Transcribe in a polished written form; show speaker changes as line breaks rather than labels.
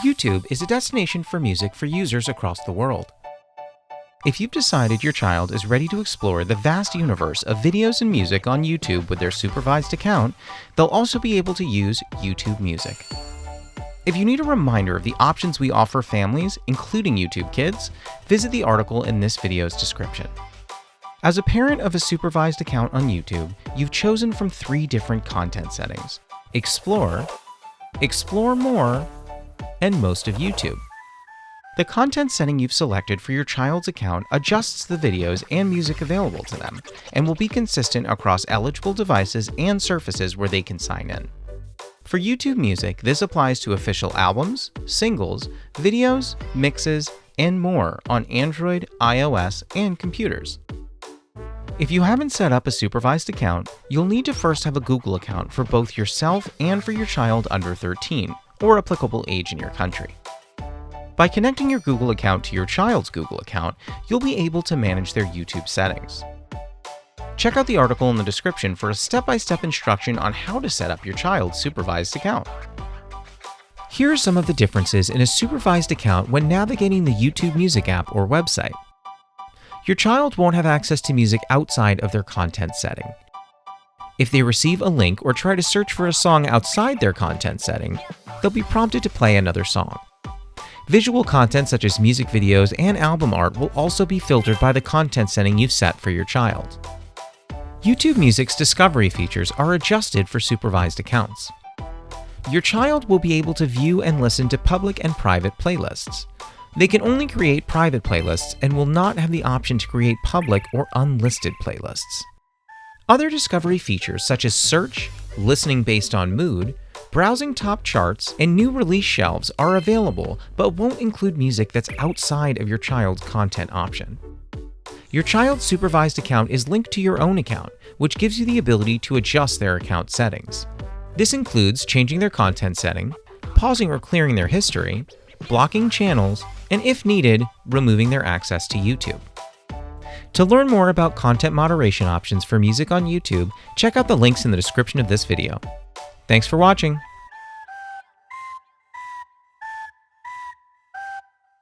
YouTube is a destination for music for users across the world. If you've decided your child is ready to explore the vast universe of videos and music on YouTube with their supervised account, they'll also be able to use YouTube Music. If you need a reminder of the options we offer families, including YouTube Kids, visit the article in this video's description. As a parent of a supervised account on YouTube, you've chosen from 3 different content settings: Explore, Explore More, and Most of YouTube. The content setting you've selected for your child's account adjusts the videos and music available to them, and will be consistent across eligible devices and surfaces where they can sign in. For YouTube Music, this applies to official albums, singles, videos, mixes, and more on Android, iOS, and computers. If you haven't set up a supervised account, you'll need to first have a Google account for both yourself and for your child under 13, or applicable age in your country. By connecting your Google account to your child's Google account, you'll be able to manage their YouTube settings. Check out the article in the description for a step-by-step instruction on how to set up your child's supervised account. Here are some of the differences in a supervised account when navigating the YouTube Music app or website. Your child won't have access to music outside of their content setting. If they receive a link or try to search for a song outside their content setting, they'll be prompted to play another song. Visual content such as music videos and album art will also be filtered by the content setting you've set for your child. YouTube Music's discovery features are adjusted for supervised accounts. Your child will be able to view and listen to public and private playlists. They can only create private playlists and will not have the option to create public or unlisted playlists. Other discovery features such as search, listening based on mood, browsing top charts, and new release shelves are available but won't include music that's outside of your child's content option. Your child's supervised account is linked to your own account, which gives you the ability to adjust their account settings. This includes changing their content setting, pausing or clearing their history, blocking channels, and if needed, removing their access to YouTube. To learn more about content moderation options for music on YouTube, check out the links in the description of this video. Thanks for watching.